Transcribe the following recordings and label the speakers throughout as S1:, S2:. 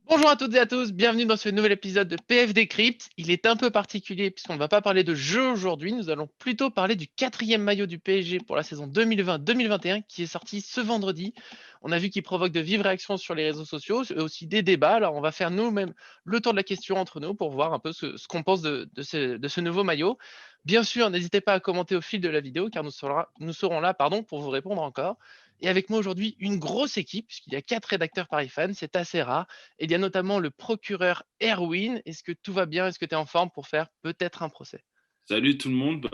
S1: Bonjour à toutes et à tous, bienvenue dans ce nouvel épisode de PF Decrypt. Il est un peu particulier puisqu'on ne va pas parler de jeu aujourd'hui, nous allons plutôt parler du quatrième maillot du PSG pour la saison 2020-2021 qui est sorti ce vendredi. On a vu qu'il provoque de vives réactions sur les réseaux sociaux et aussi des débats. Alors on va faire nous-mêmes le tour de la question entre nous pour voir un peu ce qu'on pense de ce nouveau maillot. Bien sûr, n'hésitez pas à commenter au fil de la vidéo car nous serons là pour vous répondre encore. Et avec moi aujourd'hui, une grosse équipe, puisqu'il y a 4 rédacteurs Paris Fan, c'est assez rare. Et il y a notamment le procureur Erwin. Est-ce que tout va bien? Est-ce que tu es en forme pour faire peut-être un procès?
S2: Salut tout le monde,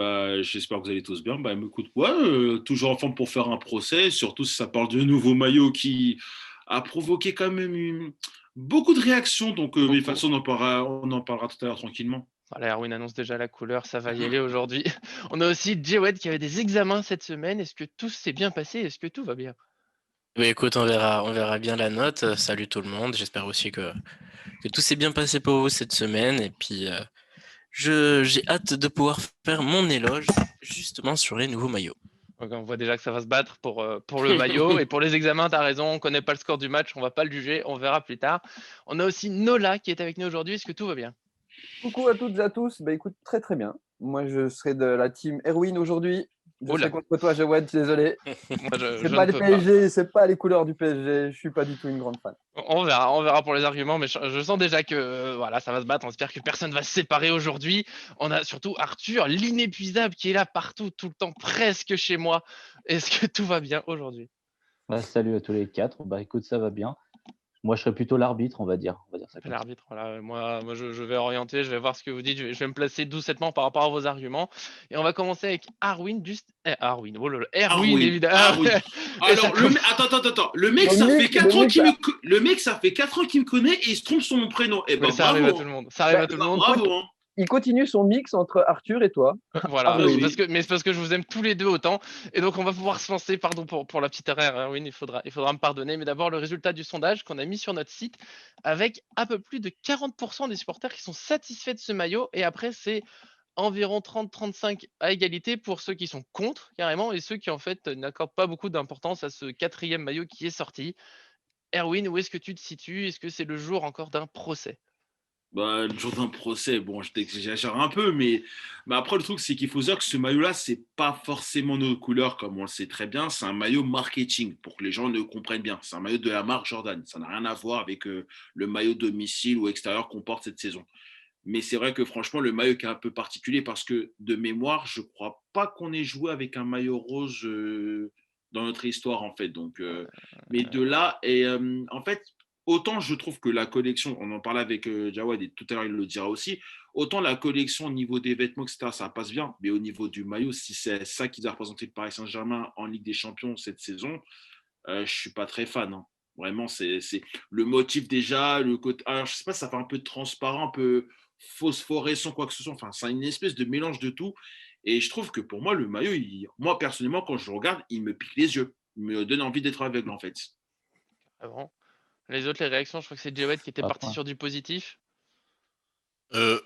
S2: j'espère que vous allez tous bien. Écoute, ouais, toujours en forme pour faire un procès, surtout si ça parle de nouveau maillot qui a provoqué quand même beaucoup de réactions. Mais de toute
S1: Beaucoup.
S2: façon, on en parlera tout à l'heure tranquillement.
S1: Voilà, Erwin annonce déjà la couleur, ça va y aller aujourd'hui. On a aussi Jewed qui avait des examens cette semaine. Est-ce que tout s'est bien passé? Est-ce que tout va bien?
S3: Oui, écoute, on verra bien la note. Salut tout le monde. J'espère aussi que tout s'est bien passé pour vous cette semaine. Et puis, j'ai hâte de pouvoir faire mon éloge justement sur les nouveaux maillots.
S1: Donc, on voit déjà que ça va se battre pour le maillot. Et pour les examens, tu as raison, on ne connaît pas le score du match, on va pas le juger, on verra plus tard. On a aussi Nola qui est avec nous aujourd'hui. Est-ce que tout va bien?
S4: Coucou à toutes et à tous. Écoute, très très bien. Moi, je serai de la team Erwin aujourd'hui. Je serai
S1: Oula,
S4: contre toi, Jawad, désolé.
S1: moi je,
S4: C'est
S1: je ne
S4: pas les
S1: peux pas.
S4: PSG, c'est pas les couleurs du PSG. Je suis pas du tout une grande fan.
S1: On verra pour les arguments, mais je sens déjà que voilà, ça va se battre. On espère que personne va se séparer aujourd'hui. On a surtout Arthur, l'inépuisable, qui est là partout, tout le temps, presque chez moi. Est-ce que tout va bien aujourd'hui?
S5: Salut à tous les quatre. Écoute, ça va bien. Moi, je serais plutôt l'arbitre, on va dire ça comme ça.
S1: L'arbitre, voilà, moi je vais orienter, je vais voir ce que vous dites, je vais me placer doucettement par rapport à vos arguments. Et on va commencer avec Arwin, Arwin, oh là là,
S2: Ah
S1: Erwin,
S2: oui,
S1: évidemment.
S2: ah oui.
S1: Et ça
S2: Alors,
S1: commence.
S2: attends. Le mec,
S4: Le
S2: ça fait
S4: mix, le
S2: 4 ans
S4: mix,
S2: ça fait 4 ans qu'il me connaît et il se trompe sur mon prénom.
S1: Mais ça arrive à
S2: Bravo,
S1: tout
S2: hein.
S1: le monde. Ça arrive
S4: bah,
S1: à tout le monde.
S2: Bravo, hein.
S4: il continue son mix entre Arthur et toi.
S1: Voilà,
S2: Ah
S4: Arwin.
S2: oui.
S1: mais c'est parce que je vous aime tous les deux autant. Et donc, on va pouvoir se lancer, pardon pour la petite erreur, hein, Win, il faudra me pardonner. Mais d'abord, le résultat du sondage qu'on a mis sur notre site, avec un peu plus de 40% des supporters qui sont satisfaits de ce maillot. Et après, c'est environ 30-35 à égalité pour ceux qui sont contre, carrément, et ceux qui, en fait, n'accordent pas beaucoup d'importance à ce quatrième maillot qui est sorti. Erwin, où est-ce que tu te situes? Est-ce que c'est le jour encore d'un procès?
S2: Le jour d'un procès, bon, j'exagère un peu, mais après, le truc, c'est qu'il faut dire que ce maillot-là, c'est pas forcément nos couleurs, comme on le sait très bien. C'est un maillot marketing, pour que les gens le comprennent bien. C'est un maillot de la marque Jordan. Ça n'a rien à voir avec le maillot domicile ou extérieur qu'on porte cette saison. Mais c'est vrai que franchement, le maillot est un peu particulier parce que de mémoire, je crois pas qu'on ait joué avec un maillot rose dans notre histoire en fait. Mais de là et en fait, autant je trouve que la collection, on en parlait avec Jawad et tout à l'heure il le dira aussi, autant la collection au niveau des vêtements etc ça passe bien, mais au niveau du maillot, si c'est ça qui doit représenter le Paris Saint-Germain en Ligue des Champions cette saison, je suis pas très fan, hein. Vraiment, c'est le motif déjà, le côté. Alors, je sais pas, ça fait un peu transparent, un peu phosphorescent, quoi que ce soit. Enfin, c'est une espèce de mélange de tout. Et je trouve que pour moi, le maillot, moi, personnellement, quand je le regarde, il me pique les yeux. Il me donne envie d'être aveugle, en fait.
S1: Avant. Les autres, les réactions, je crois que c'est Jawed qui était parti
S5: Après,
S1: sur du positif.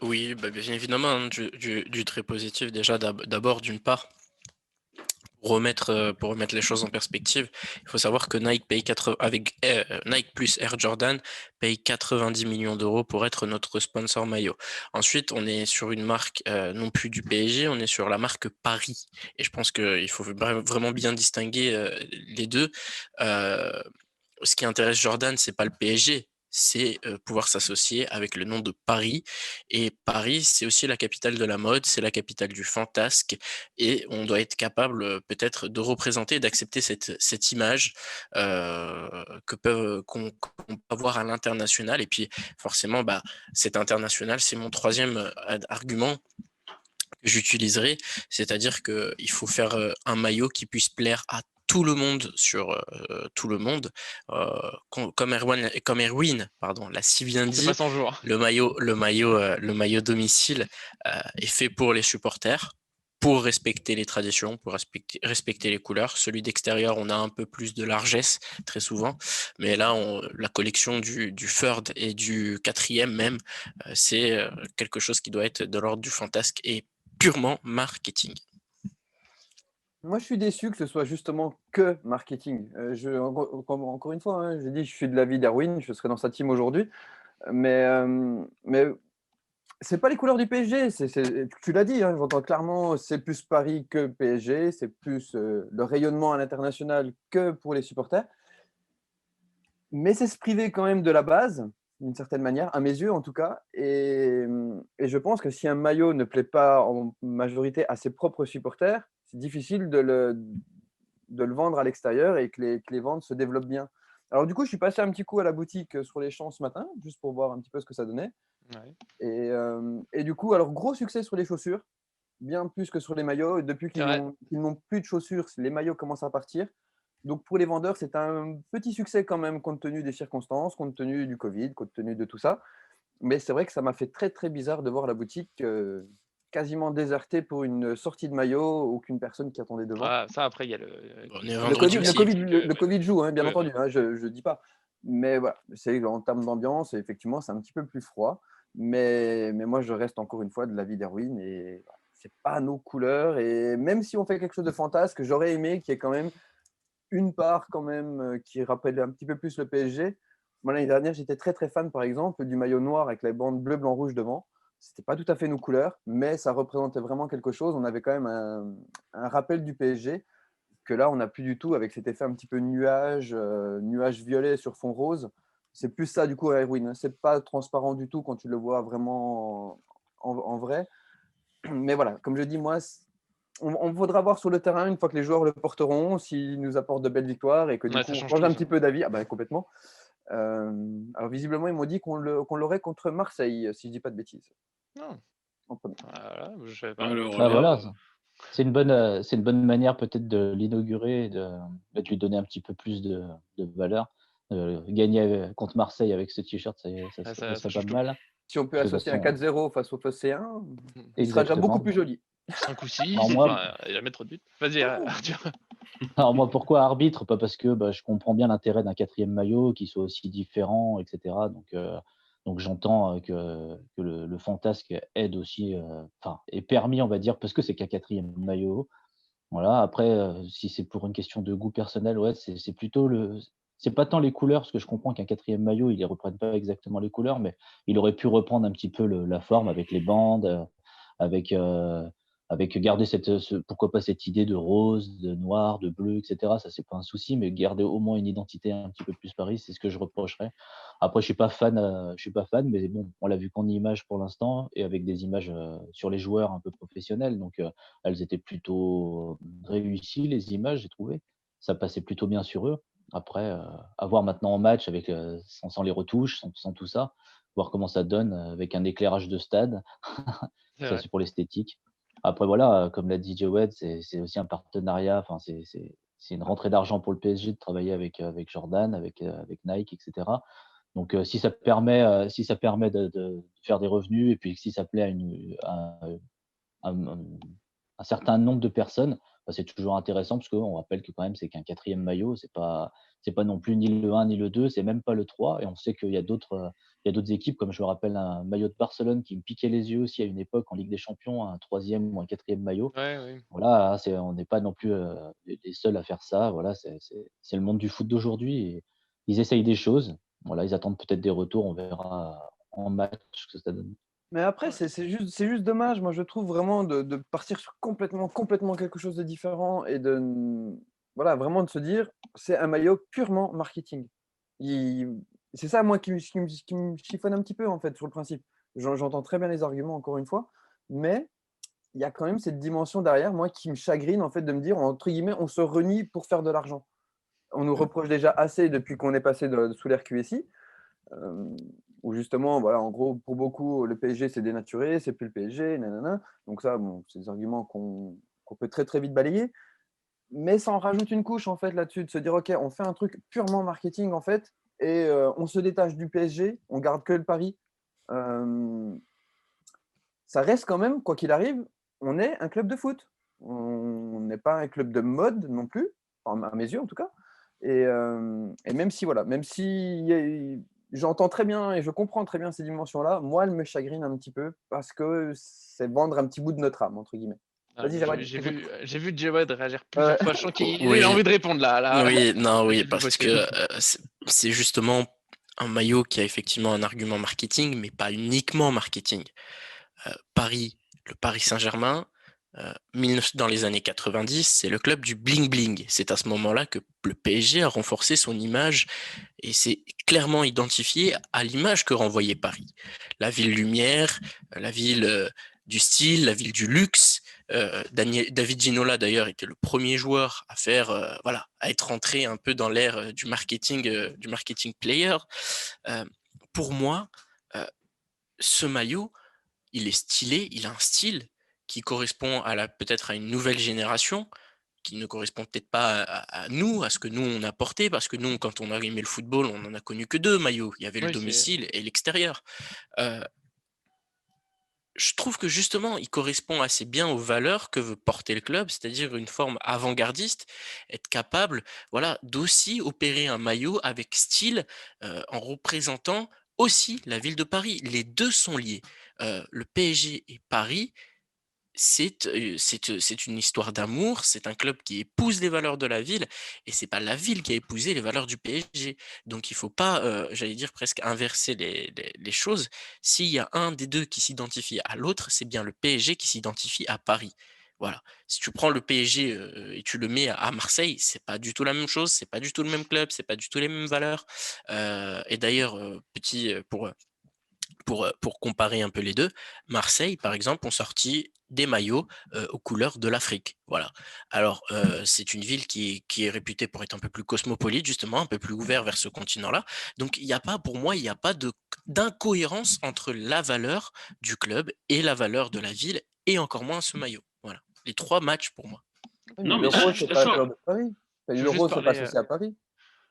S3: Oui, bien évidemment, hein, du très positif déjà. D'abord, d'une part, pour remettre les choses en perspective, il faut savoir que Nike paye avec Nike plus Air Jordan paye 90 millions d'euros pour être notre sponsor maillot. Ensuite, on est sur une marque non plus du PSG, on est sur la marque Paris. Et je pense qu'il faut vraiment bien distinguer les deux. Euh, Ce qui intéresse Jordan, c'est pas le PSG, c'est pouvoir s'associer avec le nom de Paris. Et Paris, c'est aussi la capitale de la mode, c'est la capitale du fantasque. Et on doit être capable peut-être de représenter, d'accepter cette image qu'on peut avoir à l'international. Et puis forcément, cet international, c'est mon troisième argument que j'utiliserai, c'est-à-dire qu'il faut faire un maillot qui puisse plaire à tout le monde sur tout le monde. Comme Erwin, pardon, l'a si bien
S1: C'est pas
S3: dit,
S1: son jour.
S3: le maillot domicile est fait pour les supporters, pour respecter les traditions, pour respecter les couleurs. Celui d'extérieur, on a un peu plus de largesse, très souvent. Mais là, la collection du third et du quatrième même, c'est quelque chose qui doit être de l'ordre du fantasque et purement marketing.
S4: Moi, je suis déçu que ce soit justement que marketing. Encore une fois, hein, j'ai dit, je suis de l'avis d'Erwin, je serais dans sa team aujourd'hui. Mais c'est pas les couleurs du PSG. Tu l'as dit, hein, j'entends clairement, c'est plus Paris que PSG, c'est plus le rayonnement à l'international que pour les supporters. Mais c'est se priver quand même de la base, d'une certaine manière, à mes yeux en tout cas. Et je pense que si un maillot ne plaît pas en majorité à ses propres supporters, c'est difficile de le vendre à l'extérieur et que les ventes se développent bien. Alors du coup, je suis passé un petit coup à la boutique sur les champs ce matin, juste pour voir un petit peu ce que ça donnait.
S1: Ouais.
S4: Et du coup, alors gros succès sur les chaussures, bien plus que sur les maillots. Depuis
S1: C'est vrai.
S4: qu'ils n'ont plus de chaussures, les maillots commencent à partir. Donc pour les vendeurs, c'est un petit succès quand même, compte tenu des circonstances, compte tenu du Covid, compte tenu de tout ça. Mais c'est vrai que ça m'a fait très très bizarre de voir la boutique quasiment désertée pour une sortie de maillot, aucune personne qui attendait devant.
S1: Ah, ça, après, il y a le.
S3: On est
S4: Le
S3: vendredi
S4: Covid, le
S3: aussi.
S4: Covid, le Covid joue, hein, bien
S1: Ouais,
S4: entendu, hein, je ne dis pas. Mais voilà, c'est en termes d'ambiance, effectivement, c'est un petit peu plus froid. Mais moi, je reste encore une fois de l'avis d'Erwin et voilà, c'est pas nos couleurs. Et même si on fait quelque chose de fantasque, j'aurais aimé qu'il y ait quand même une part quand même qui rappelle un petit peu plus le PSG. Moi, l'année dernière, j'étais très très fan, par exemple, du maillot noir avec les bandes bleu, blanc, rouge devant. C'était pas tout à fait nos couleurs, mais ça représentait vraiment quelque chose. On avait quand même un rappel du PSG que là, on n'a plus du tout avec cet effet un petit peu nuage, nuage violet sur fond rose. C'est plus ça, du coup, à Erwin. C'est pas transparent du tout quand tu le vois vraiment en vrai. Mais voilà, comme je dis, moi, on faudra voir sur le terrain une fois que les joueurs le porteront, s'ils nous apportent de belles victoires et que du
S1: ouais,
S4: coup,
S1: ça
S4: on
S1: change
S4: change
S1: tout,
S4: un
S1: ça.
S4: petit peu d'avis. Ah ben, complètement. Alors, visiblement, ils m'ont dit qu'on l'aurait contre Marseille, si je dis pas de bêtises.
S1: Non.
S4: En premier.
S1: Voilà, je savais pas.
S2: Alors
S5: Bah
S2: là,
S5: voilà, c'est une bonne manière peut-être de l'inaugurer et de lui donner un petit peu plus de valeur. Gagner contre Marseille avec ce t-shirt,
S1: Ah,
S5: ça
S1: ça
S5: serait pas
S1: change tout.
S5: mal.
S4: Si on peut
S5: Parce que de toute
S4: associer un
S5: façon,
S4: 4-0 face au FC1, il sera déjà beaucoup
S5: exactement.
S4: plus joli.
S1: 5 ou
S5: Alors
S1: 6,
S5: moi,
S1: enfin, il va mettre trop de buts. Vas-y, Arthur.
S5: alors moi, pourquoi arbitre? Pas parce que bah, je comprends bien l'intérêt d'un quatrième maillot qui soit aussi différent, etc. Donc j'entends que le fantasque aide aussi, enfin, est permis, on va dire, parce que c'est qu'un quatrième maillot. Voilà, après, si c'est pour une question de goût personnel, ouais, c'est plutôt c'est pas tant les couleurs, parce que je comprends qu'un quatrième maillot, ils ne reprennent pas exactement les couleurs, mais il aurait pu reprendre un petit peu la forme avec les bandes, avec, avec garder pourquoi pas cette idée de rose, de noir, de bleu, et cetera. Ça, c'est pas un souci, mais garder au moins une identité un petit peu plus Paris, c'est ce que je reprocherais. Après, je suis pas fan, mais bon, on l'a vu qu'en images pour l'instant et avec des images, sur les joueurs un peu professionnels, donc elles étaient plutôt réussies, les images, j'ai trouvé. Ça passait plutôt bien sur eux. Après, à voir maintenant en match avec, sans les retouches, sans tout ça, voir comment ça donne, avec un éclairage de stade.
S1: C'est
S5: Ça,
S1: vrai.
S5: c'est pour l'esthétique. Après voilà, comme l'a dit Jawed, c'est aussi un partenariat, enfin c'est une rentrée d'argent pour le PSG de travailler avec Jordan, avec Nike et cetera. Donc si ça permet de faire des revenus et puis si ça plaît à un certain nombre de personnes, bah, c'est toujours intéressant parce qu'on rappelle que quand même c'est qu'un quatrième maillot, c'est pas non plus ni le 1 ni le 2, c'est même pas le 3 et on sait qu'il y a il y a d'autres équipes comme je me rappelle un maillot de Barcelone qui me piquait les yeux aussi à une époque en Ligue des Champions, un troisième ou un quatrième maillot.
S1: Ouais, oui.
S5: Voilà, hein, on n'est pas non plus, les seuls à faire ça. Voilà, c'est le monde du foot d'aujourd'hui et ils essayent des choses. Voilà, ils attendent peut-être des retours, on verra en match ce que ça donne.
S4: Mais après,
S1: Ouais,
S4: c'est juste dommage. Moi, je trouve vraiment de partir sur complètement quelque chose de différent et voilà, vraiment de se dire, c'est un maillot purement marketing. Il- c'est ça, moi, qui me chiffonne un petit peu, en fait, sur le principe. J'entends très bien les arguments, encore une fois, mais il y a quand même cette dimension derrière, moi, qui me chagrine, en fait, de me dire, entre guillemets, on se renie pour faire de l'argent. On nous reproche déjà assez depuis qu'on est passé sous l'ère QSI. Euh, où justement, voilà, en gros, pour beaucoup, le PSG c'est dénaturé, c'est plus le PSG, nanana. Donc ça, bon, c'est des arguments qu'on peut très très vite balayer. Mais ça en rajoute une couche en fait là-dessus, de se dire, ok, on fait un truc purement marketing en fait, et on se détache du PSG, on garde que le Paris. Euh, Ça reste quand même, quoi qu'il arrive, on est un club de foot. On n'est pas un club de mode non plus, enfin, à mes yeux en tout cas. Et même si, voilà, même si j'entends très bien et je comprends très bien ces dimensions-là, moi, elles me chagrinent un petit peu parce que c'est vendre un petit bout de notre âme, entre guillemets. Vas-y, Jawad,
S1: J'ai vu Jawad réagir plusieurs fois. Je sens qu'il
S3: Oui.
S1: a envie de répondre là.
S3: Oui,
S1: plus
S3: parce
S1: possible.
S3: que c'est justement un maillot qui a effectivement un argument marketing, mais pas uniquement marketing. Le Paris Saint-Germain, dans les années 90, c'est le club du bling-bling. C'est à ce moment-là que le PSG a renforcé son image et s'est clairement identifié à l'image que renvoyait Paris. La ville lumière, la ville du style, la ville du luxe. David Ginola, d'ailleurs, était le premier joueur à à être entré un peu dans l'ère du marketing player. Pour moi, ce maillot, il est stylé, il a un style qui correspond peut-être à une nouvelle génération, qui ne correspond peut-être pas à nous, à ce que nous on a porté, parce que nous, quand on a aimé le football, on n'en a connu que deux maillots. Il y avait le domicile et l'extérieur. Je trouve que justement, il correspond assez bien aux valeurs que veut porter le club, c'est-à-dire une forme avant-gardiste, être capable, d'aussi opérer un maillot avec style, en représentant aussi la ville de Paris. Les deux sont liés. Le PSG et Paris, c'est une histoire d'amour, c'est un club qui épouse les valeurs de la ville et c'est pas la ville qui a épousé les valeurs du PSG. Donc il faut pas, j'allais dire presque inverser les choses. S'il y a un des deux qui s'identifie à l'autre, c'est bien le PSG qui s'identifie à Paris. Voilà. Si tu prends le PSG et tu le mets à Marseille, c'est pas du tout la même chose, c'est pas du tout le même club, c'est pas du tout les mêmes valeurs. Et d'ailleurs, pour comparer un peu les deux, Marseille, par exemple, ont sorti des maillots aux couleurs de l'Afrique. Voilà. Alors, c'est une ville qui est réputée pour être un peu plus cosmopolite, justement, un peu plus ouvert vers ce continent-là. Donc, pour moi, il n'y a pas d'incohérence entre la valeur du club et la valeur de la ville, et encore moins ce maillot. Voilà. Les trois matchs pour moi.
S2: Non, mais
S4: l'Euro,
S2: je suis
S4: c'est pas la
S2: d'accord.
S4: couleur de Paris.
S1: Je veux
S4: L'Euro,
S1: juste
S4: c'est pas
S1: parler,
S4: associé à Paris.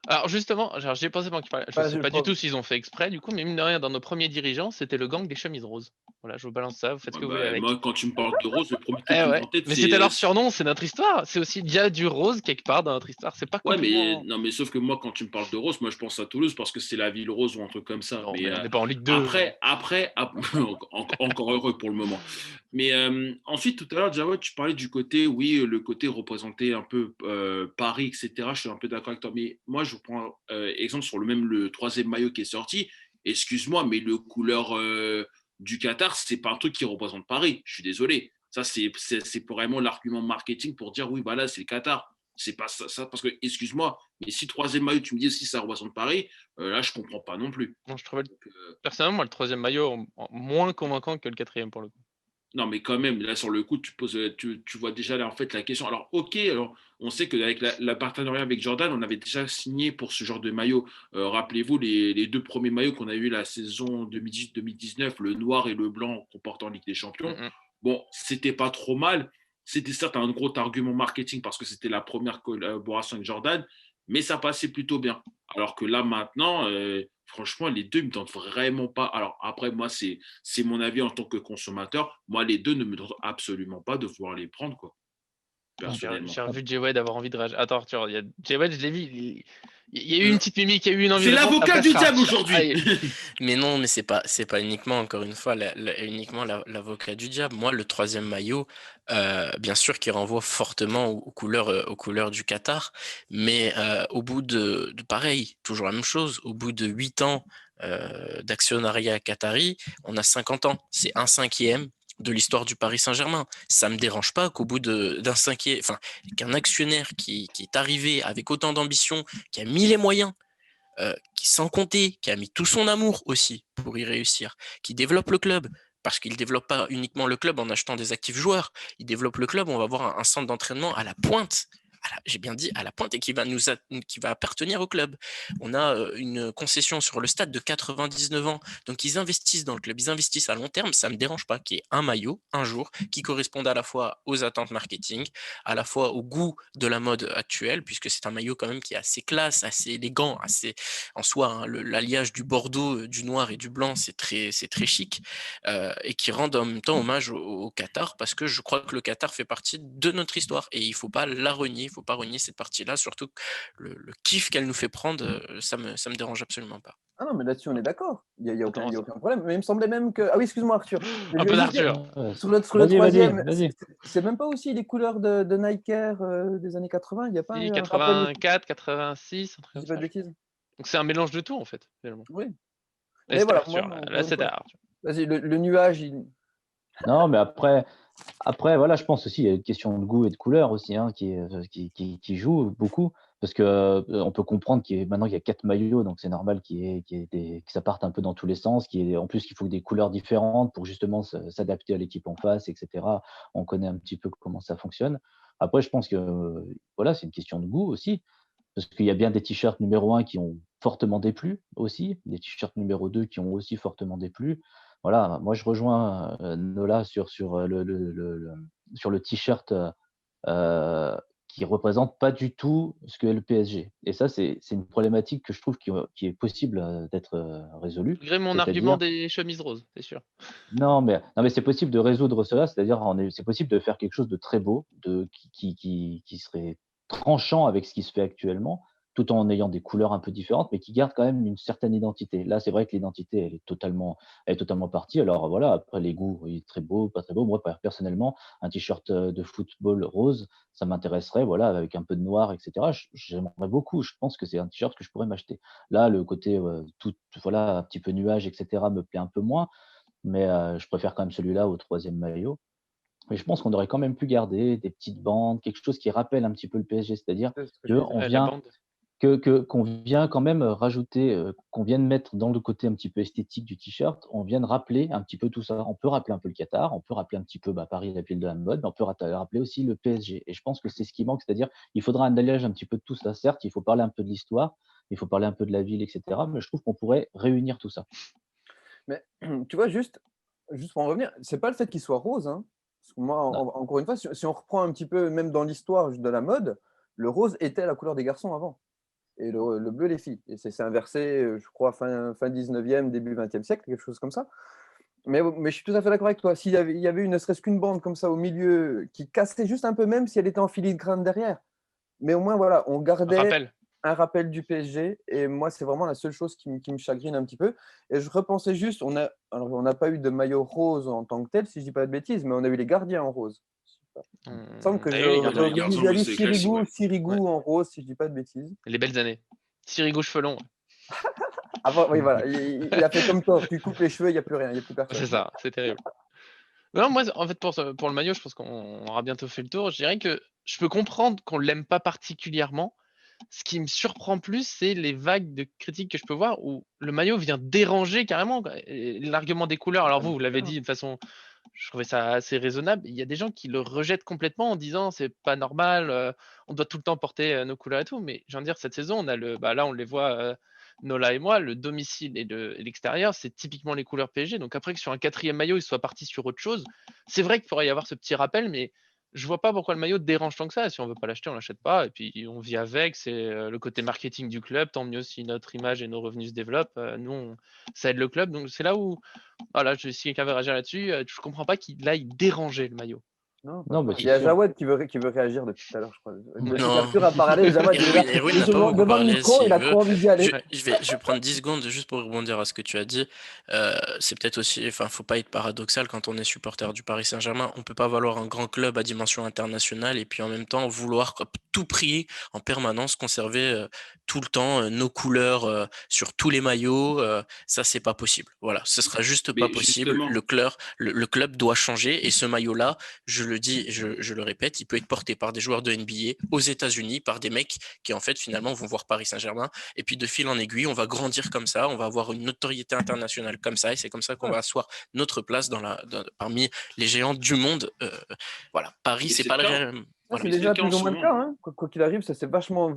S1: Alors justement, j'y ai pensé pendant qu'il parlait. Je
S4: Bah,
S1: sais
S4: je
S1: pas du
S4: crois-
S1: tout s'ils ont fait exprès, du coup, mais mine de rien, dans nos premiers dirigeants, c'était le gang des chemises roses. Voilà, je vous balance ça, vous faites ce
S2: Ouais,
S1: que vous voulez avec.
S2: moi, quand tu me parles de rose, le premier truc qui me vient
S1: Ouais,
S2: en tête,
S1: mais c'était leur
S2: c'est.
S1: surnom, c'est notre histoire. C'est aussi, il y a du rose quelque part dans notre histoire. C'est pas
S2: Ouais, mais
S1: complètement.
S2: non, mais sauf que moi, quand tu me parles de rose, moi, je pense à Toulouse parce que c'est la ville rose ou un truc comme ça.
S1: Non,
S2: Mais
S1: mais on n'est pas en Ligue 2.
S2: encore heureux pour le moment. Mais ensuite, tout à l'heure, Jawad, tu parlais du côté, oui, le côté représenter un peu Paris, etc. Je suis un peu d'accord avec toi. Mais moi, je vous prends exemple sur le troisième maillot qui est sorti. Excuse-moi, mais le couleur du Qatar, c'est pas un truc qui représente Paris. Je suis désolé. Ça, c'est vraiment l'argument marketing pour dire oui, voilà, c'est le Qatar. C'est pas ça, parce que, excuse-moi, mais si troisième maillot, tu me dis si ça représente Paris, là, je comprends pas non plus.
S1: Non, je trouvais
S2: Donc,
S1: personnellement moi, le troisième maillot moins convaincant que le quatrième pour le coup.
S2: non, mais quand même, là, sur le coup, tu vois déjà là, en fait, la question. Alors, ok, alors, on sait qu'avec la partenariat avec Jordan, on avait déjà signé pour ce genre de maillot. Rappelez-vous, les deux premiers maillots qu'on a eu la saison 2018-2019, le noir et le blanc qu'on porte en Ligue des Champions. Bon, c'était pas trop mal. C'était certes un gros argument marketing parce que c'était la première collaboration avec Jordan, mais ça passait plutôt bien. Alors que là, maintenant, franchement, les deux ne me tentent vraiment pas. Alors, après, moi, c'est mon avis en tant que consommateur. Moi, les deux ne me tentent absolument pas de vouloir les prendre, quoi, personnellement.
S1: J'ai revu Jawed avoir envie de réagir. Attends, Arthur, Jawed, je l'ai vu. Il y a eu une petite mimique, il y a eu une envie
S2: C'est
S1: de répondre,
S2: l'avocat
S1: après,
S2: du
S1: ça
S2: diable
S1: sera-
S2: aujourd'hui.
S1: Allez.
S3: Mais non, mais c'est pas uniquement, encore une fois, uniquement l'avocat du diable. Moi, le troisième maillot, bien sûr, qui renvoie fortement aux couleurs du Qatar, mais au bout pareil, toujours la même chose, au bout de 8 ans d'actionnariat qatari, on a 50 ans. C'est un cinquième de l'histoire du Paris Saint-Germain. Ça me dérange pas qu'au bout d'un cinquième, enfin, qu'un actionnaire qui est arrivé avec autant d'ambition, qui a mis les moyens, qui sans compter, qui a mis tout son amour aussi pour y réussir, qui développe le club, parce qu'il ne développe pas uniquement le club en achetant des actifs joueurs, il développe le club, on va avoir un centre d'entraînement à la pointe, j'ai bien dit à la pointe, et qui va appartenir au club. On a une concession sur le stade de 99 ans, donc ils investissent dans le club, ils investissent à long terme, ça ne me dérange pas qu'il y ait un maillot, un jour, qui corresponde à la fois aux attentes marketing, à la fois au goût de la mode actuelle, puisque c'est un maillot quand même qui est assez classe, assez élégant, assez en soi, hein, l'alliage du bordeaux, du noir et du blanc, c'est très chic, et qui rend en même temps hommage au Qatar, parce que je crois que le Qatar fait partie de notre histoire, et il ne faut pas la renier, il ne faut pas renier cette partie-là, surtout le kiff qu'elle nous fait prendre, ça me dérange absolument pas.
S4: Ah non, mais là-dessus, on est d'accord. Il n'y a
S1: Attends,
S4: aucun problème. Mais il me semblait même que. Ah oui, excuse-moi, Arthur. Mais
S1: un
S4: je
S1: peu
S4: voulais juste dire,
S1: d'Arthur.
S5: Ouais.
S4: sur le
S5: Vas-y,
S4: troisième,
S5: vas-y.
S4: c'est même pas aussi les couleurs de Nike Air des années 80. Il n'y a pas
S1: Si,
S4: un rappel aussi,
S1: 84, 86, un truc
S4: si je
S1: comme
S4: dis pas
S1: ça.
S4: de bêtises.
S1: Donc c'est un mélange de tout en fait, finalement.
S4: Oui.
S1: Et
S4: Mais
S1: c'était
S4: voilà, moi,
S1: Arthur. Là,
S4: encore
S1: Là,
S4: une
S1: c'était
S4: fois.
S1: Arthur.
S4: Vas-y, le nuage,
S5: Non, mais après, voilà, je pense aussi, il y a une question de goût et de couleur aussi, hein, qui joue beaucoup. Parce que on peut comprendre maintenant il y a 4 maillots, donc c'est normal que ça parte un peu dans tous les sens, en plus qu'il faut des couleurs différentes pour justement s'adapter à l'équipe en face, etc. On connaît un petit peu comment ça fonctionne. Après, je pense que voilà, c'est une question de goût aussi. Parce qu'il y a bien des t-shirts numéro 1 qui ont fortement déplu aussi, des t-shirts numéro 2 qui ont aussi fortement déplu. Voilà, moi je rejoins, Nola sur le t-shirt, heu, qui représente pas du tout ce que est le PSG et ça, c'est une problématique que je trouve qui est possible, d'être, résolue.
S1: Malgré mon argument
S5: C'est-à-dire
S1: des chemises roses, c'est sûr.
S5: non, mais c'est possible de résoudre cela, c'est-à-dire c'est possible de faire quelque chose de très beau, qui serait tranchant avec ce qui se fait actuellement, tout en ayant des couleurs un peu différentes, mais qui garde quand même une certaine identité. Là, c'est vrai que l'identité, elle est totalement partie. Alors voilà, après les goûts, oui, très beau, pas très beau. Moi, personnellement, un t-shirt, de football rose, ça m'intéresserait, voilà, avec un peu de noir, et cetera. J'aimerais beaucoup. Je pense que c'est un t-shirt que je pourrais m'acheter. Là, le côté, voilà, un petit peu nuage, et cetera, me plaît un peu moins. Mais je préfère quand même celui-là au troisième maillot. Mais je pense qu'on aurait quand même pu garder des petites bandes, quelque chose qui rappelle un petit peu le PSG. C'est-à-dire
S4: c'est ce que je disais.
S5: qu'on
S1: Ouais, la
S5: vient
S1: bande.
S5: qu'on vient quand même, rajouter, qu'on vienne mettre dans le côté un petit peu esthétique du t-shirt, on vienne rappeler un petit peu tout ça. On peut rappeler un peu le Qatar, on peut rappeler un petit peu, Paris, la ville de la mode, mais on peut rappeler aussi le PSG et je pense que c'est ce qui manque, c'est-à-dire il faudra un alliage un petit peu de tout ça. Certes, il faut parler un peu de l'histoire, il faut parler un peu de la ville, et cetera, mais je trouve qu'on pourrait réunir tout ça.
S4: Mais tu vois, juste pour en revenir, c'est pas le fait qu'il soit rose, hein. Parce que moi,
S5: Non.
S4: encore une fois, si on reprend un petit peu, même dans l'histoire de la mode, le rose était la couleur des garçons avant, et le bleu les filles. Et c'est inversé, je crois, fin 19e, début 20e siècle, quelque chose comme ça. Mais je suis tout à fait d'accord avec toi. Il y avait ne serait-ce qu'une bande comme ça au milieu qui cassait juste un peu, même si elle était en filigrane derrière. Mais au moins, voilà, on gardait
S1: Rappel.
S4: un rappel du PSG. Et moi, c'est vraiment la seule chose qui me chagrine un petit peu. Et je repensais juste, alors, on n'a pas eu de maillot rose en tant que tel, si je dis pas de bêtises, mais on a eu les gardiens en rose. Il me semble que
S1: Ah
S4: je,
S1: oui, les
S2: Ouais,
S1: gardiens,
S2: les
S1: ouais.
S4: je
S2: garçons, oui,
S4: visualise
S2: c'est classique, ouais.
S1: Ouais.
S4: Sirigu en rose, si je dis pas de bêtises.
S1: Les belles années. Sirigu cheveux longs.
S4: Avant, oui, voilà, il a fait comme toi. Tu coupes les cheveux, il n'y a plus rien, il n'y a plus
S1: Ouais, c'est
S4: personne.
S1: ça, c'est terrible. Non, moi, en fait, pour le maillot, je pense qu'on aura bientôt fait le tour. Je dirais que je peux comprendre qu'on l'aime pas particulièrement. Ce qui me surprend plus, c'est les vagues de critiques que je peux voir où le maillot vient déranger carrément, quoi. Et l'argument des couleurs, alors vous l'avez dit de façon, je trouvais ça assez raisonnable. Il y a des gens qui le rejettent complètement en disant c'est pas normal, on doit tout le temps porter nos couleurs et tout. Mais j'ai envie de dire, cette saison, on a là, on les voit, Nola et moi, le domicile et l'extérieur, c'est typiquement les couleurs PSG. Donc après que sur un quatrième maillot, il soit parti sur autre chose, c'est vrai qu'il pourrait y avoir ce petit rappel, mais je vois pas pourquoi le maillot dérange tant que ça. Si on veut pas l'acheter, on l'achète pas. Et puis on vit avec. C'est le côté marketing du club. Tant mieux si notre image et nos revenus se développent. Ça aide le club. Donc c'est là où, voilà, si quelqu'un veut réagir là-dessus, je comprends pas qu'il aille déranger le maillot.
S4: Non, pas
S5: Non,
S4: trop.
S5: mais
S4: Il
S5: c'est
S4: y a
S5: sûr.
S4: Jawed qui veut réagir depuis tout à l'heure, je crois. Depuis
S3: Non,
S4: qu'Arthur a parlé, Jawed, il est là.
S3: Erwin
S4: Il est
S3: n'a pas beaucoup
S4: devant le
S3: parlé.
S4: micro, il
S3: S'il
S4: a
S3: veut,
S4: trop envie d'y aller.
S3: je, je vais prendre 10 secondes juste pour rebondir à ce que tu as dit. C'est peut-être aussi, enfin, faut pas être paradoxal quand on est supporter du Paris Saint-Germain. On peut pas valoir un grand club à dimension internationale et puis en même temps vouloir à tout prix, en permanence, conserver tout le temps nos couleurs sur tous les maillots. Ça, c'est pas possible. Voilà, ce sera juste pas
S2: Mais
S3: possible.
S2: justement,
S3: Le club doit changer et ce maillot-là, je le dis, je le répète, il peut être porté par des joueurs de NBA aux États-Unis, par des mecs qui en fait finalement vont voir Paris Saint-Germain et puis de fil en aiguille, on va grandir comme ça, on va avoir une notoriété internationale comme ça et c'est comme ça qu'on va asseoir notre place parmi les géants du monde. Voilà, Paris,
S2: mais
S3: c'est
S2: c'est
S3: pas
S2: le
S3: le
S2: cas.
S4: Ah, c'est
S3: voilà.
S2: Mais c'est le
S4: déjà
S2: cas en
S4: plus ou
S2: ce
S4: moins le
S2: moment.
S4: cas, hein. Quoi qu'il arrive, ça s'est vachement.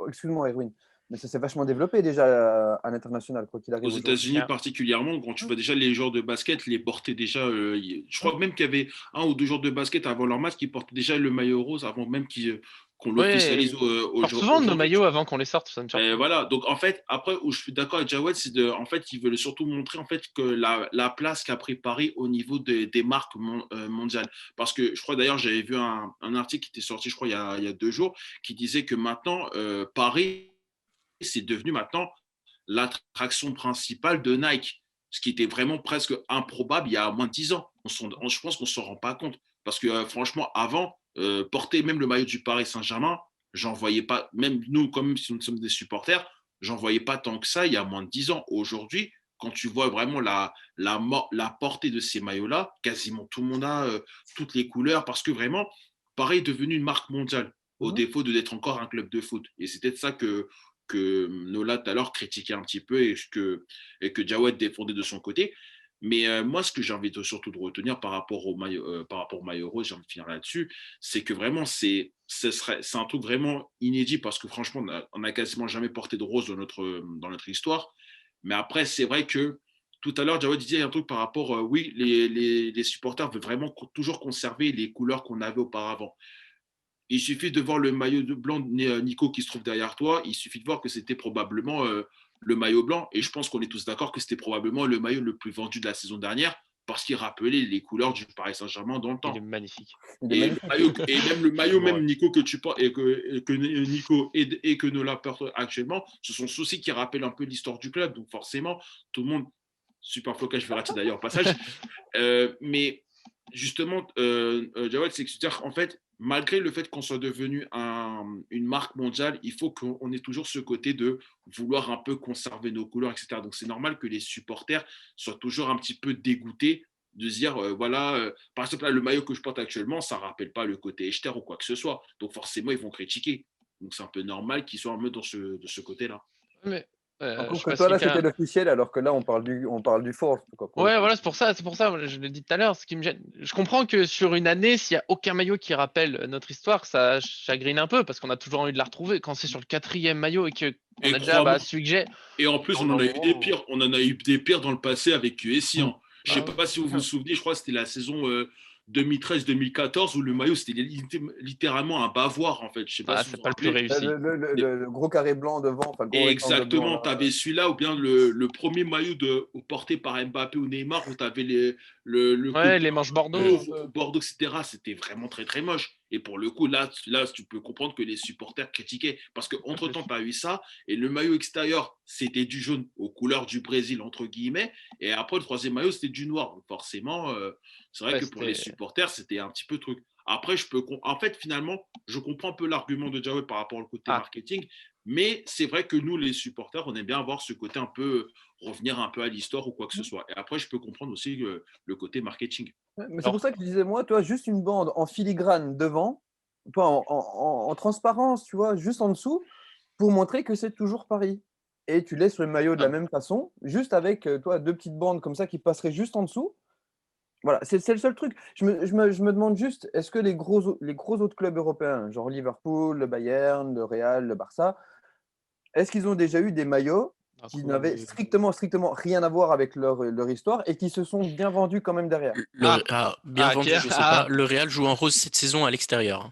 S4: Excuse-moi, Erwin, mais ça s'est vachement développé déjà à l'international, quoi qu'il
S2: Aux
S4: arrive aujourd'hui.
S2: États-Unis particulièrement, quand tu vois déjà les joueurs de basket les portaient déjà. Je crois même qu'il y avait un ou deux joueurs de basket avant leur match qui portaient déjà le maillot rose avant même qu'on l'officialise
S1: Ouais, on sort souvent nos
S2: aujourd'hui.
S1: maillots avant qu'on les sorte, ça me
S2: Mais
S1: surprend.
S2: voilà, donc en fait, après où je suis d'accord avec Jawed, en fait, ils veulent surtout montrer en fait que la place qu'a pris Paris au niveau des marques mondiales. Parce que je crois d'ailleurs, j'avais vu un article qui était sorti, je crois, il y a 2 jours, qui disait que maintenant, Paris, c'est devenu maintenant l'attraction principale de Nike, ce qui était vraiment presque improbable il y a moins de 10 ans. Je pense qu'on ne s'en rend pas compte. Parce que franchement, avant, porter même le maillot du Paris Saint-Germain, j'en voyais pas, même nous, comme si nous sommes des supporters, j'en voyais pas tant que ça il y a moins de 10 ans. Aujourd'hui, quand tu vois vraiment la portée de ces maillots-là, quasiment tout le monde a toutes les couleurs, parce que vraiment, Paris est devenu une marque mondiale, au défaut d'être encore un club de foot. Et c'est peut-être ça que Nola tout à l'heure critiquait un petit peu et que Jawed défendait de son côté. Mais moi, ce que j'ai envie surtout de retenir par rapport au maillot rose, j'ai envie de finir là-dessus, c'est que vraiment, c'est un truc vraiment inédit, parce que franchement, on n'a quasiment jamais porté de rose dans notre histoire. Mais après, c'est vrai que tout à l'heure, Jawed disait un truc par rapport, oui, les supporters veulent vraiment toujours conserver les couleurs qu'on avait auparavant. Il suffit de voir le maillot blanc de Nico qui se trouve derrière toi. Il suffit de voir que c'était probablement le maillot blanc. Et je pense qu'on est tous d'accord que c'était probablement le maillot le plus vendu de la saison dernière, parce qu'il rappelait les couleurs du Paris Saint-Germain dans le temps.
S1: Il est magnifique.
S2: Et même le maillot, même Nico que tu portes et que Nico et que Nola portent actuellement, ce sont ceux-ci qui rappellent un peu l'histoire du club. Donc forcément, tout le monde, super flocage Verratti d'ailleurs au passage. Mais justement, Jawed, c'est que en fait, malgré le fait qu'on soit devenu une marque mondiale, il faut qu'on ait toujours ce côté de vouloir un peu conserver nos couleurs, etc. Donc c'est normal que les supporters soient toujours un petit peu dégoûtés de se dire, par exemple, là, le maillot que je porte actuellement, ça ne rappelle pas le côté Echter ou quoi que ce soit. Donc forcément, ils vont critiquer. Donc c'est un peu normal qu'ils soient un peu de ce côté-là.
S1: Mais,
S4: Encore
S1: je
S4: que
S1: passe
S4: toi, là,
S1: quelqu'un-
S4: c'était l'officiel, alors que là, on parle du faux. Quoi, pour le
S1: Ouais,
S4: coup.
S1: voilà, c'est pour ça, je l'ai dit tout à l'heure, ce qui me gêne. Je comprends que sur une année, s'il n'y a aucun maillot qui rappelle notre histoire, ça chagrine un peu, parce qu'on a toujours envie de la retrouver. Quand c'est sur le 4e maillot et qu'on
S2: Et
S1: a déjà
S2: crois-moi,
S1: celui que j'ai,
S2: et en plus,
S1: au
S2: on
S1: bout
S2: en
S1: d'un
S2: a eu des
S1: moment,
S2: pires. On en a eu des pires dans le passé avec QSI.
S5: Mm.
S2: Je ne sais pas si vous vous souvenez, je crois que c'était la saison 2013-2014 où le maillot, c'était littéralement un bavoir, en fait. Je ne sais pas si vous
S1: c'est
S2: vous
S1: pas le plus
S2: rappelez.
S1: réussi.
S4: Le gros carré blanc devant, enfin le gros rectangle blanc.
S2: Exactement, tu avais celui-là ou bien le premier maillot porté par Mbappé ou Neymar où tu avais le
S1: Ouais,
S2: côté
S1: les manches Bordeaux, un peu.
S2: Bordeaux, etc. C'était vraiment très très moche. Et pour le coup, là, tu peux comprendre que les supporters critiquaient. Parce qu'entre-temps, tu as eu ça. Et le maillot extérieur, c'était du jaune aux couleurs du Brésil, entre guillemets. Et après, le troisième maillot, c'était du noir. Donc forcément, c'est vrai
S1: Ouais,
S2: que pour les supporters, c'était un petit peu truc. Après, en fait, finalement, je comprends un peu l'argument de Jawed par rapport au côté marketing. Mais c'est vrai que nous, les supporters, on aime bien avoir ce côté un peu, revenir un peu à l'histoire ou quoi que ce soit. Et après, je peux comprendre aussi le côté marketing.
S4: Ouais, mais c'est pour ça que je disais, moi, toi, juste une bande en filigrane devant, toi, en transparence, tu vois, juste en dessous, pour montrer que c'est toujours Paris. Et tu laisses le maillot de la même façon, juste avec, toi, 2 petites bandes comme ça qui passeraient juste en dessous. Voilà, c'est le seul truc. Je me demande juste, est-ce que les gros autres clubs européens, genre Liverpool, le Bayern, le Real, le Barça, est-ce qu'ils ont déjà eu des maillots qui n'avaient strictement rien à voir avec leur histoire et qui se sont bien vendus quand même derrière?
S3: Bien vendu,
S1: Pierre,
S3: je sais pas. Le Real joue en rose cette saison à l'extérieur.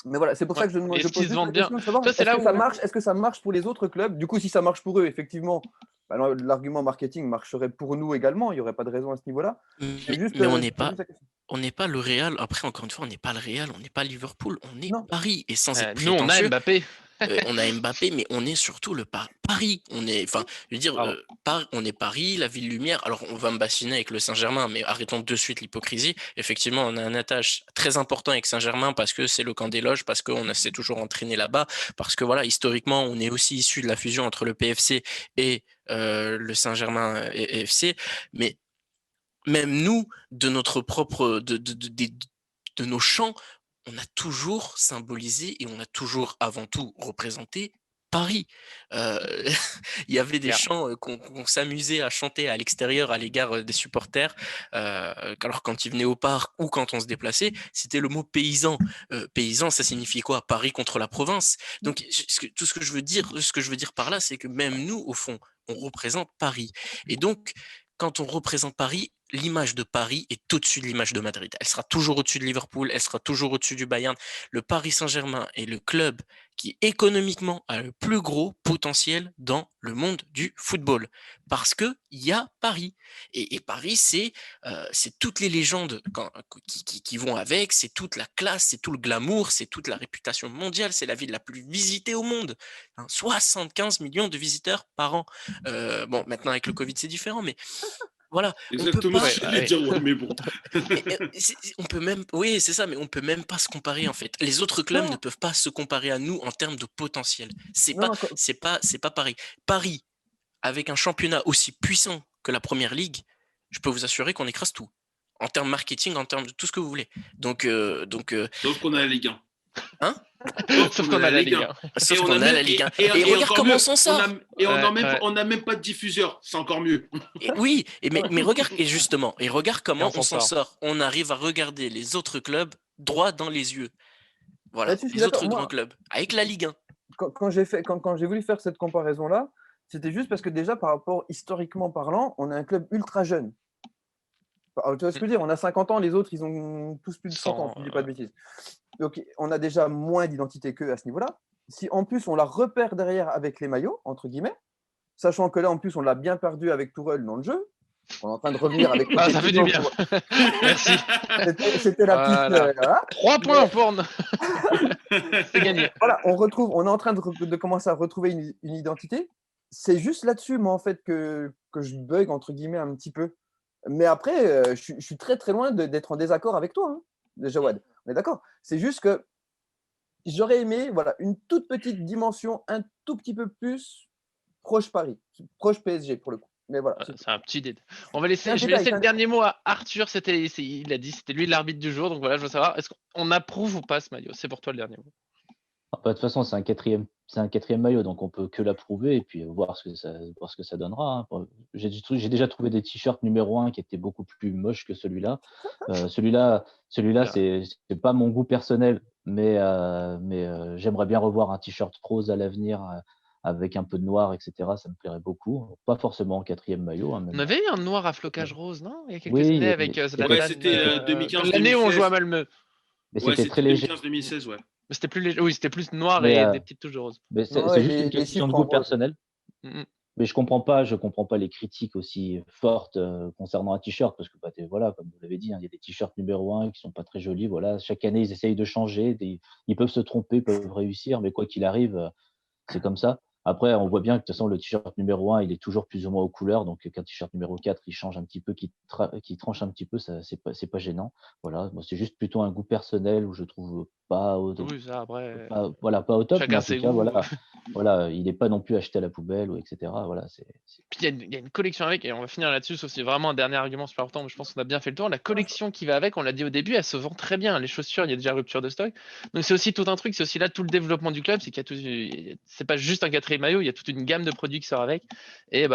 S4: Mais voilà, c'est pour ça que je
S1: Est-ce
S4: pose
S1: qu'ils se
S4: juste
S1: vendent
S4: la
S1: bien?
S4: question de savoir,
S1: Ça, c'est là où.
S4: est-ce que ça marche pour les autres clubs? Du coup, si ça marche pour eux, effectivement, bah, l'argument marketing marcherait pour nous également. Il n'y aurait pas de raison à ce niveau-là.
S3: Mais on n'est pas le Real. Après, encore une fois, on n'est pas le Real, on n'est pas Liverpool, on est Paris. Et sans être
S1: Nous, on a
S3: prétentieux,
S1: Mbappé.
S3: on a Mbappé, mais on est surtout le Paris. On est, enfin, je veux dire, on est Paris, la ville lumière. Alors, on va me bassiner avec le Saint-Germain, mais arrêtons de suite l'hypocrisie. Effectivement, on a un attache très important avec Saint-Germain parce que c'est le camp des loges, parce qu'on s'est toujours entraîné là-bas, parce que voilà, historiquement, on est aussi issu de la fusion entre le PFC et le Saint-Germain FC. Mais même nous, de notre propre, de nos champs, on a toujours symbolisé et on a toujours avant tout représenté Paris. Il y avait des chants qu'on s'amusait à chanter à l'extérieur à l'égard des supporters. Alors quand ils venaient au parc ou quand on se déplaçait, c'était le mot paysan. Paysan, ça signifie quoi? Paris contre la province. Donc tout ce que je veux dire par là, c'est que même nous, au fond, on représente Paris. Et donc, quand on représente Paris, l'image de Paris est au-dessus de l'image de Madrid. Elle sera toujours au-dessus de Liverpool, elle sera toujours au-dessus du Bayern. Le Paris Saint-Germain est le club qui économiquement a le plus gros potentiel dans le monde du football. Parce qu'il y a Paris. Et Paris, c'est toutes les légendes qui vont avec, c'est toute la classe, c'est tout le glamour, c'est toute la réputation mondiale, c'est la ville la plus visitée au monde. 75 millions de visiteurs par an. Bon, maintenant avec le Covid, c'est différent, mais voilà.
S2: Exactement ce que j'allais dire, ouais, mais bon.
S3: On peut même, oui, c'est ça, mais on peut même pas se comparer en fait. Les autres clubs ne peuvent pas se comparer à nous en termes de potentiel. C'est pas pareil. Paris, avec un championnat aussi puissant que la Première Ligue, je peux vous assurer qu'on écrase tout. En termes marketing, en termes de tout ce que vous voulez. Donc
S2: Sauf qu'on a la Ligue 1.
S3: Hein?
S1: Sauf qu'on a la Ligue 1.
S3: Sauf qu'on a la Ligue 1. Et regarde comment on s'en sort.
S2: On n'a même pas de diffuseur. C'est encore mieux.
S3: Oui, mais regarde, et justement, et regarde comment on s'en sort. On arrive à regarder les autres clubs droit dans les yeux. Voilà, les autres grands clubs. Avec la Ligue 1.
S4: Quand j'ai voulu faire cette comparaison-là, c'était juste parce que déjà, par rapport, historiquement parlant, on est un club ultra jeune. Tu vois ce que je veux dire? On a 50 ans, les autres, ils ont tous plus de 100 ans, si je ne dis pas de bêtises. Donc, on a déjà moins d'identité qu'eux à ce niveau-là. Si en plus, on la repère derrière avec les maillots, entre guillemets, sachant que là, en plus, on l'a bien perdu avec Tourelle dans le jeu, on est en train de revenir avec...
S1: ça fait du bien. Merci.
S4: C'était la petite... Voilà.
S1: 3 points pour... C'est gagné.
S4: Voilà, on est en train de commencer à retrouver une identité. C'est juste là-dessus, moi, en fait, que je bug, entre guillemets, un petit peu. Mais après, je suis très, très loin d'être en désaccord avec toi, hein, Jawad. On est d'accord. C'est juste que j'aurais aimé une toute petite dimension, un tout petit peu plus proche Paris, proche PSG, pour le coup. Mais voilà.
S1: C'est un petit détail. Je vais laisser le dernier mot à Arthur. Il a dit, c'était lui l'arbitre du jour. Donc voilà, je veux savoir, est-ce qu'on approuve ou pas ce maillot? C'est pour toi le dernier mot.
S5: De toute façon, c'est un quatrième maillot, donc on peut que l'approuver et puis voir ce que ça donnera. Hein. J'ai déjà trouvé des t-shirts numéro 1 qui étaient beaucoup plus moches que celui-là. Celui-là, c'est pas mon goût personnel, mais j'aimerais bien revoir un t-shirt rose à l'avenir avec un peu de noir, etc. Ça me plairait beaucoup. Pas forcément en quatrième maillot. Hein,
S1: on avait eu un noir à flocage rose, non? Il y a quelques
S5: années
S1: avec
S2: c'était 2015.
S1: L'année où on jouait à Malmö.
S5: Mais c'était très léger.
S2: 2015-2016, ouais.
S1: C'était plus léger. Oui, c'était plus noir et des petites touches roses.
S5: Mais c'est juste une question de goût personnel. Mais je comprends pas les critiques aussi fortes concernant un t-shirt parce que voilà, comme vous l'avez dit, hein, il y a des t-shirts numéro 1 qui sont pas très jolis. Voilà, chaque année ils essayent de changer. Ils peuvent se tromper, peuvent réussir, mais quoi qu'il arrive, c'est comme ça. Après, on voit bien que de toute façon, le t-shirt numéro 1, il est toujours plus ou moins aux couleurs. Donc, qu'un t-shirt numéro 4, il change un petit peu, qui tranche un petit peu, ça, c'est pas gênant. Voilà, moi, c'est juste plutôt un goût personnel où je trouve pas au top.
S1: Oui, ça, après,
S5: pas au top.
S1: Chacun
S5: mais en tout cas, voilà, il n'est pas non plus acheté à la poubelle, etc. Voilà,
S1: Puis il y a une collection avec, et on va finir là-dessus, sauf si c'est vraiment un dernier argument super important, mais je pense qu'on a bien fait le tour. La collection qui va avec, on l'a dit au début, elle se vend très bien. Les chaussures, il y a déjà rupture de stock. Donc c'est aussi tout un truc, c'est aussi là tout le développement du club, c'est c'est pas juste un quatrième maillot, il y a toute une gamme de produits qui sort avec, et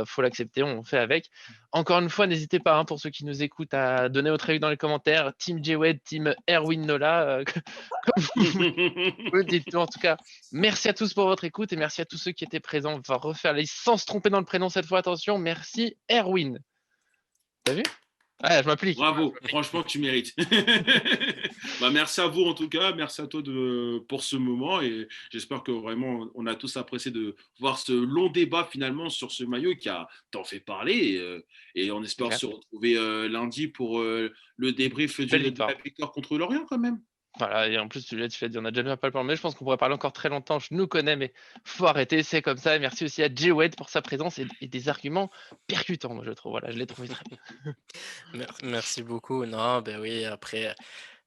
S1: faut l'accepter, on fait avec. Encore une fois, n'hésitez pas, pour ceux qui nous écoutent, à donner votre avis dans les commentaires, Team Jwed, Team Erwin Nola, comme vous dites. En tout cas, merci à tous pour votre écoute et merci à tous ceux qui étaient présents. On va refaire les sans se tromper dans le prénom cette fois, attention. Merci Erwin. T'as vu? Ouais, je m'applique.
S2: Bravo, franchement, tu mérites. Merci à vous en tout cas, merci à toi pour ce moment et j'espère que vraiment on a tous apprécié de voir ce long débat finalement sur ce maillot qui a tant fait parler et on espère se retrouver lundi pour le débrief de la victoire contre Lorient quand même.
S1: Voilà, et en plus, tu l'as dit, on a déjà pas parlé, mais je pense qu'on pourrait parler encore très longtemps. Je nous connais, mais faut arrêter, c'est comme ça. Et merci aussi à Jwed pour sa présence et des arguments percutants, moi, je trouve. Voilà, je l'ai trouvé très bien.
S3: Merci beaucoup. Non, oui, après,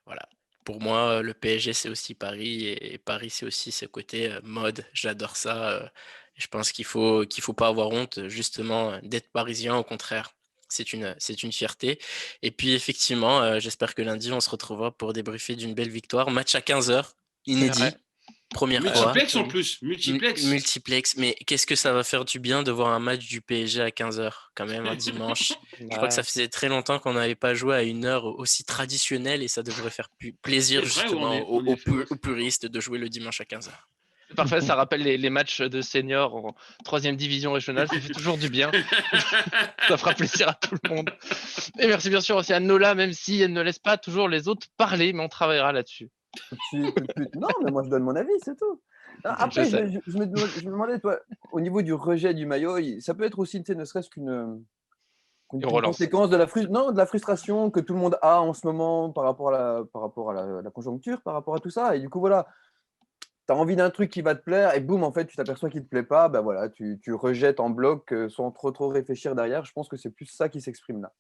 S3: voilà. Pour moi, le PSG, c'est aussi Paris et Paris, c'est aussi ce côté mode. J'adore ça. Je pense qu'il faut pas avoir honte, justement, d'être parisien, au contraire. C'est une fierté. Et puis, effectivement, j'espère que lundi, on se retrouvera pour débriefer d'une belle victoire. Match à 15h, inédit. Première
S2: multiplex
S3: fois.
S2: En plus.
S3: Multiplex. Mais qu'est-ce que ça va faire du bien de voir un match du PSG à 15h, quand même, un dimanche. Je crois que ça faisait très longtemps qu'on n'avait pas joué à une heure aussi traditionnelle et ça devrait faire plaisir, justement, aux puristes de jouer le dimanche à 15h.
S1: Parfait, ça rappelle les matchs de seniors en 3e division régionale, ça fait toujours du bien. Ça fera plaisir à tout le monde. Et merci bien sûr aussi à Nola, même si elle ne laisse pas toujours les autres parler, mais on travaillera là-dessus.
S4: Non, mais moi je donne mon avis, c'est tout. Après,
S1: sais.
S4: je me demandais, toi, au niveau du rejet du maillot, ça peut être aussi, tu sais, ne serait-ce
S1: Et relance.
S4: conséquence de de la frustration que tout le monde a en ce moment par rapport à la conjoncture, par rapport à tout ça. Et du coup, voilà, tu as envie d'un truc qui va te plaire et boum, en fait, tu t'aperçois qu'il ne te plaît pas. Ben voilà, tu rejettes en bloc sans trop réfléchir derrière. Je pense que c'est plus ça qui s'exprime là.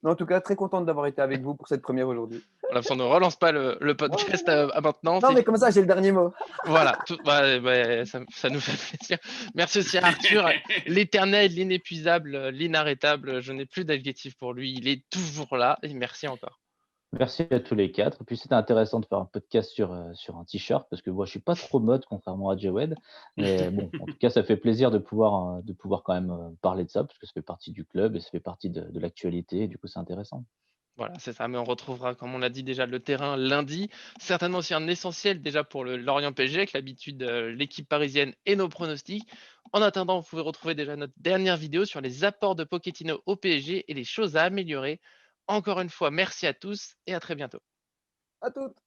S4: Mais en tout cas, très contente d'avoir été avec vous pour cette première aujourd'hui.
S1: On ne relance pas le podcast à maintenant.
S4: Non, mais comme ça, j'ai le dernier mot.
S1: Voilà, ça nous fait plaisir. Merci aussi à Arthur, l'éternel, l'inépuisable, l'inarrêtable. Je n'ai plus d'adjectif pour lui. Il est toujours là. Et merci encore.
S5: Merci à tous les 4. Et puis c'était intéressant de faire un podcast sur un t-shirt parce que moi je suis pas trop mode contrairement à Jawed. Mais bon, en tout cas, ça fait plaisir de pouvoir quand même parler de ça parce que ça fait partie du club et ça fait partie de l'actualité. Et du coup, c'est intéressant.
S1: Voilà, c'est ça. Mais on retrouvera, comme on l'a dit déjà, le terrain lundi. Certainement aussi un essentiel déjà pour le Lorient PSG, avec l'habitude, l'équipe parisienne et nos pronostics. En attendant, vous pouvez retrouver déjà notre dernière vidéo sur les apports de Pochettino au PSG et les choses à améliorer. Encore une fois, merci à tous et à très bientôt.
S4: À toutes.